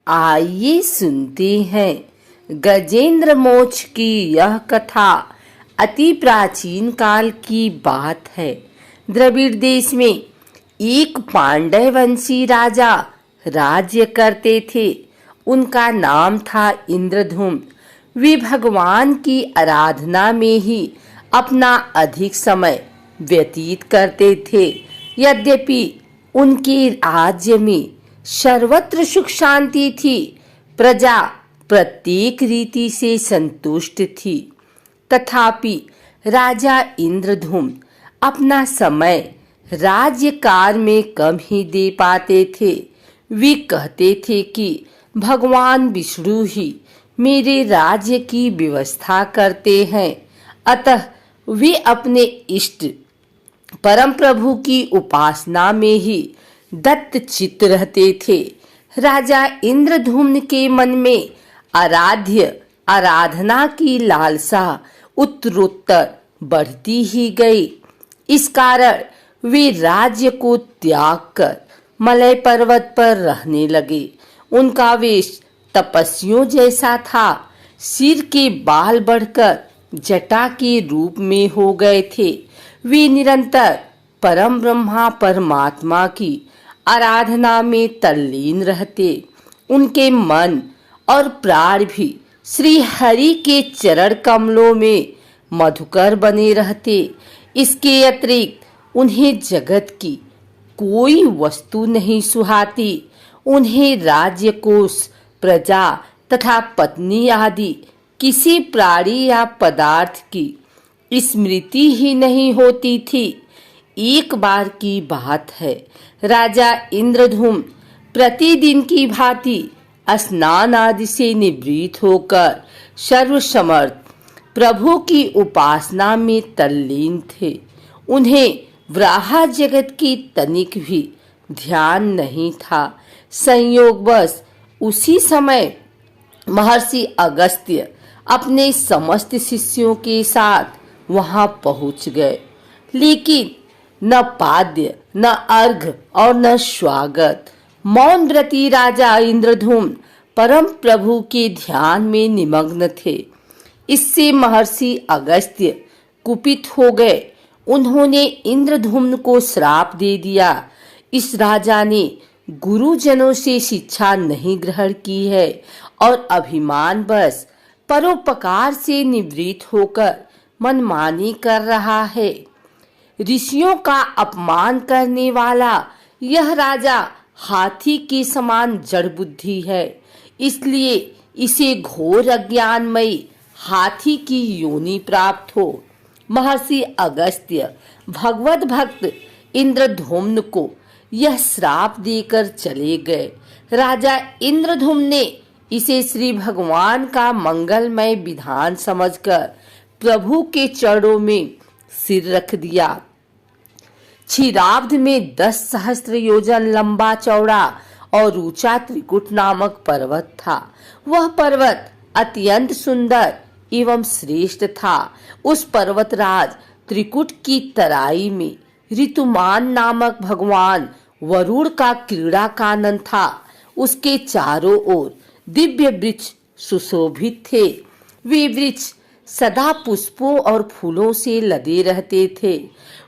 आइए सुनते हैं गजेंद्र मोक्ष की यह कथा। अति प्राचीन काल की बात है। द्रविड़ देश में एक पांड्य वंशी राजा राज्य करते थे। उनका नाम था इंद्रधुम्न। वे भगवान की आराधना में ही अपना अधिक समय व्यतीत करते थे। यद्यपि उनके राज्य में सर्वत्र सुख शांति थी, प्रजा प्रत्येक रीति से संतुष्ट थी, तथापि राजा इंद्रधुम्न अपना समय राज्य कार्य में कम ही दे पाते थे। वे कहते थे कि भगवान विष्णु ही मेरे राज्य की व्यवस्था करते हैं, अतः वे अपने इष्ट परम प्रभु की उपासना में ही दत्त चित्त रहते थे। राजा इंद्रधुम्न के मन में आराधना की लालसा उत्तरोत्तर बढ़ती ही गई। इस कारण वे राज्य को त्याग कर मलय पर्वत पर रहने लगे। उनका वेश तपस्वियों जैसा था। सिर के बाल बढ़कर जटा के रूप में हो गए थे। वे निरंतर परम ब्रह्मा परमात्मा की आराधना में तल्लीन रहते। उनके मन और प्राण भी श्री हरि के चरण कमलों में मधुकर बने रहते। इसके अतिरिक्त उन्हें जगत की कोई वस्तु नहीं सुहाती। उन्हें राज्य कोष, प्रजा तथा पत्नी आदि किसी प्राणी या पदार्थ की स्मृति ही नहीं होती थी। एक बार की बात है, राजा इंद्रधुम्न प्रतिदिन की भांति स्नान आदि से निवृत्त होकर सर्वसमर्थ प्रभु की उपासना में तल्लीन थे। उन्हें वराह जगत की तनिक भी ध्यान नहीं था। संयोगवश उसी समय महर्षि अगस्त्य अपने समस्त शिष्यों के साथ वहां पहुंच गए, लेकिन न पाद्य, न अर्घ और न स्वागत। मौन व्रती राजा इंद्रधुम्न परम प्रभु के ध्यान में निमग्न थे। इससे महर्षि अगस्त्य कुपित हो गए। उन्होंने इंद्रधुम्न को श्राप दे दिया। इस राजा ने गुरुजनों से शिक्षा नहीं ग्रहण की है और अभिमान बस परोपकार से निवृत्त होकर मनमानी कर रहा है। ऋषियों का अपमान करने वाला यह राजा हाथी के समान जड़ बुद्धि है, इसलिए इसे घोर अज्ञानमयी हाथी की योनि प्राप्त हो। महर्षि अगस्त्य भगवत भक्त इंद्रधुम्न को यह श्राप देकर चले गए। राजा इंद्रधुम्न ने इसे श्री भगवान का मंगलमय विधान समझकर प्रभु के चरणों में सिर रख दिया। क्षीराब्ध में 10 सहस्त्र योजन लंबा चौड़ा और ऊंचा त्रिकुट नामक पर्वत था। वह पर्वत अत्यंत सुंदर एवं श्रेष्ठ था। उस पर्वतराज त्रिकुट की तराई में ऋतुमान नामक भगवान वरुण का क्रीड़ा कानन था। उसके चारों ओर दिव्य वृक्ष सुशोभित थे। वे वृक्ष सदा पुष्पों और फूलों से लदे रहते थे।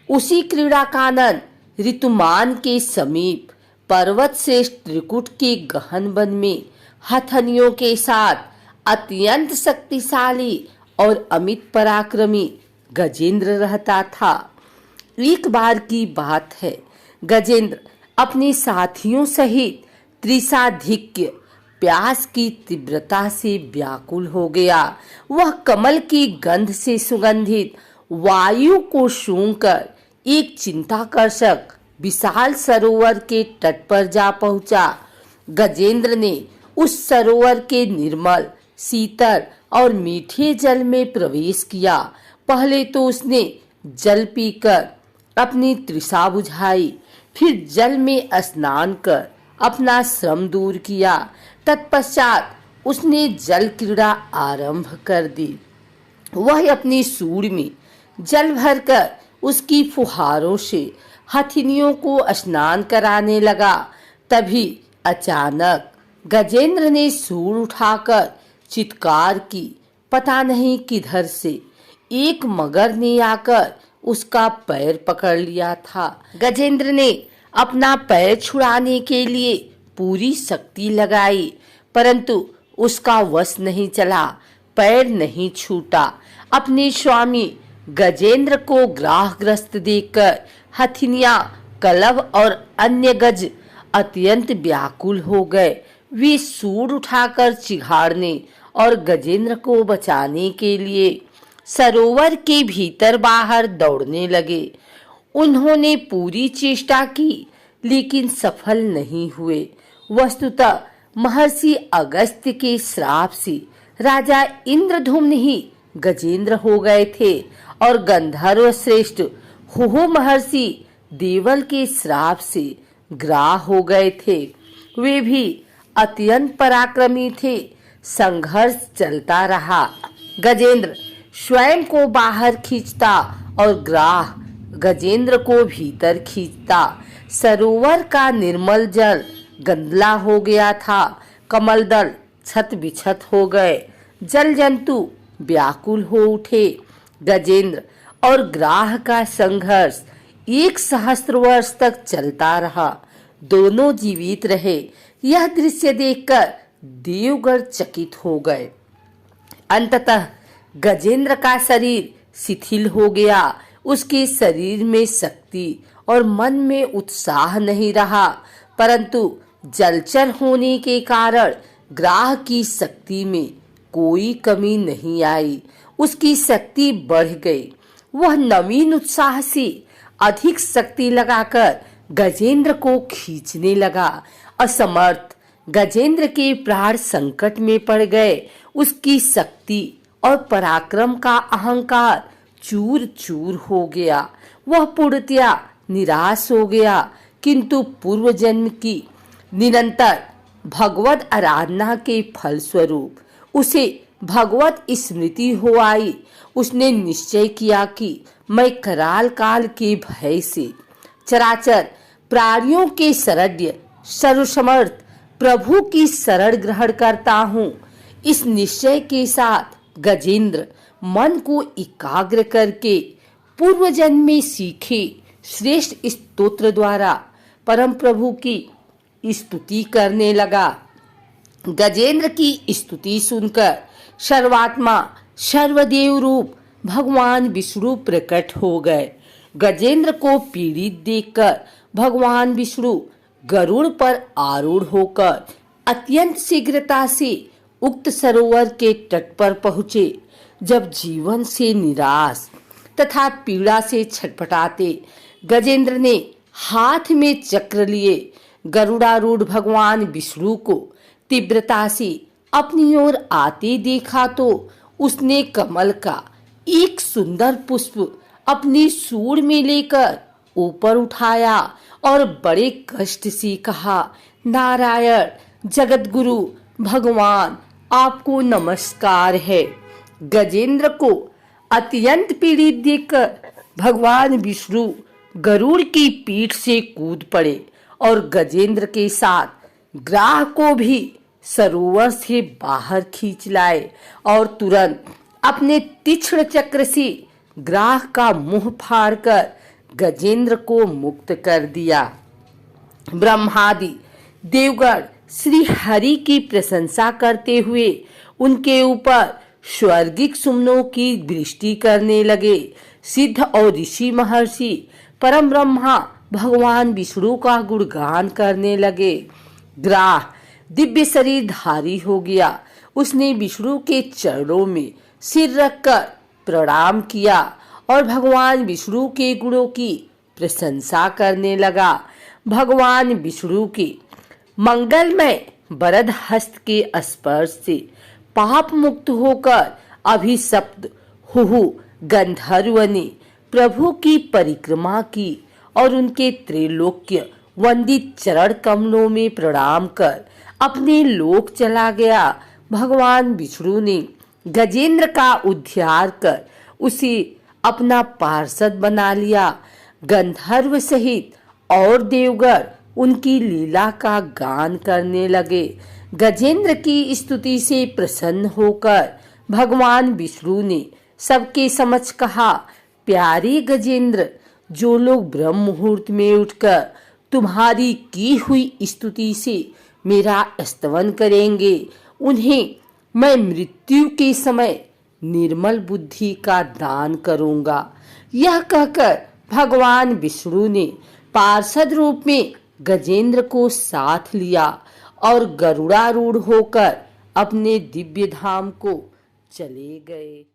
उसी क्रीड़ा कानन ऋतुमान के समीप पर्वत श्रेष्ठ त्रिकुट के गहन वन में हथनियों के साथ अत्यंत शक्तिशाली और अमित पराक्रमी गजेंद्र रहता था। एक बार की बात है, गजेंद्र अपने साथियों सहित त्रिशाधिक्य प्यास की तीव्रता से व्याकुल हो गया। वह कमल की गंध से सुगंधित वायु को सूंघकर एक चिंताकर्षक विशाल सरोवर के तट पर जा पहुंचा। गजेंद्र ने उस सरोवर के निर्मल, शीतल और मीठे जल में प्रवेश किया। पहले तो उसने जल पीकर अपनी तृषा बुझाई, फिर जल में स्नान कर अपना श्रम दूर किया। तत्पश्चात उसने जल क्रीड़ा आरंभ कर दी। वह अपनी सूंड में जल भरकर उसकी फुहारों से हथिनियों को स्नान कराने लगा। तभी अचानक गजेंद्र ने सूंड उठाकर चित्कार की। पता नहीं किधर से एक मगर ने आकर उसका पैर पकड़ लिया था। गजेंद्र ने अपना पैर छुड़ाने के लिए पूरी शक्ति लगाई, परंतु उसका वश नहीं चला, पैर नहीं छूटा। अपने स्वामी गजेंद्र को ग्राहग्रस्त देखकर हथिनिया, कलव और अन्य गज अत्यंत व्याकुल हो गए। वे सूंड उठाकर चिघाड़ने और गजेंद्र को बचाने के लिए सरोवर के भीतर बाहर दौड़ने लगे। उन्होंने पूरी चेष्टा की, लेकिन सफल नहीं हुए। वस्तुतः महर्षि अगस्त्य के श्राप से राजा इंद्रधुम्न ही गजेंद्र हो गए थे और गंधर्व श्रेष्ठ हुहु महर्षि देवल के श्राप से ग्राह हो गए थे। वे भी अत्यंत पराक्रमी थे। संघर्ष चलता रहा। गजेंद्र स्वयं को बाहर खींचता और ग्राह गजेंद्र को भीतर खींचता। सरोवर का निर्मल जल गंदला हो गया था। कमलदल छत बिछत हो गए। जल जंतु व्याकुल हो उठे। गजेंद्र और ग्राह का संघर्ष 1 सहस्त्र वर्ष तक चलता रहा। दोनों जीवित रहे। यह दृश्य देखकर देवगण चकित हो गए। अंततः गजेंद्र का शरीर शिथिल हो गया। उसके शरीर में शक्ति और मन में उत्साह नहीं रहा, परंतु जलचर होने के कारण ग्राह की शक्ति में कोई कमी नहीं आई। उसकी शक्ति बढ़ गई। वह नवीन उत्साह से अधिक शक्ति लगाकर गजेंद्र को खींचने लगा। असमर्थ गजेंद्र के प्राण संकट में पड़ गए। उसकी शक्ति और पराक्रम का अहंकार चूर चूर हो गया। वह पूर्णतया निराश हो गया, किंतु पूर्व जन्म की निरंतर भगवत आराधना के फलस्वरूप उसे भगवत स्मृति हो आई। उसने निश्चय किया कि मैं कराल काल के भय से चराचर प्राणियों के शरण्य सर्वसमर्थ प्रभु की शरण ग्रहण करता हूँ। इस निश्चय के साथ गजेंद्र मन को एकाग्र करके पूर्व जन्म में सीखे श्रेष्ठ स्तोत्र द्वारा परम प्रभु की स्तुति करने लगा। गजेंद्र की स्तुति सुनकर सर्वात्मा सर्वदेव रूप भगवान विष्णु प्रकट हो गए। गजेंद्र को पीड़ित देखकर भगवान विष्णु गरुड़ पर आरूढ़ होकर अत्यंत शीघ्रता से उक्त सरोवर के तट पर पहुँचे। जब जीवन से निराश तथा पीड़ा से छटपटाते गजेंद्र ने हाथ में चक्र लिए गरुड़ारूढ़ भगवान विष्णु को तीव्रता से अपनी ओर आते देखा, तो उसने कमल का एक सुंदर पुष्प अपनी सूंड में लेकर ऊपर उठाया और बड़े कष्ट से कहा, नारायण जगतगुरु भगवान, आपको नमस्कार है। गजेंद्र को अत्यंत पीड़ित देखकर भगवान विष्णु गरुड़ की पीठ से कूद पड़े और गजेंद्र के साथ ग्राह को भी सरोवर से बाहर खींच लाए और तुरंत अपने तीक्ष्ण चक्र से ग्राह का मुंह फाड़कर गजेंद्र को मुक्त कर दिया। ब्रह्मादि देवगण श्री हरि की प्रशंसा करते हुए उनके ऊपर स्वर्गिक सुमनों की दृष्टि करने लगे। सिद्ध और ऋषि महर्षि परम ब्रह्मा भगवान विष्णु का गुणगान करने लगे। ग्राह दिव्य शरीर धारी हो गया। उसने विष्णु के चरणों में सिर रखकर प्रणाम किया और भगवान विष्णु के गुणों की प्रशंसा करने लगा। भगवान विष्णु के मंगलमय वरद हस्त के स्पर्श से पाप मुक्त होकर अभिशप्त हुहु गंधर्व ने प्रभु की परिक्रमा की और उनके त्रैलोक्य वंदित चरण कमलों में प्रणाम कर अपने लोक चला गया। भगवान विष्णु ने गजेंद्र का उद्धार कर उसे अपना पार्षद बना लिया। गंधर्व सहित और देवगण उनकी लीला का गान करने लगे। गजेंद्र की स्तुति से प्रसन्न होकर भगवान विष्णु ने सबके समक्ष कहा, प्यारे गजेंद्र, जो लोग ब्रह्म मुहूर्त में उठकर तुम्हारी की हुई स्तुति से मेरा स्तवन करेंगे, उन्हें मैं मृत्यु के समय निर्मल बुद्धि का दान करूंगा। यह कहकर भगवान विष्णु ने पार्षद रूप में गजेंद्र को साथ लिया और गरुड़ारूढ़ होकर अपने दिव्य धाम को चले गए।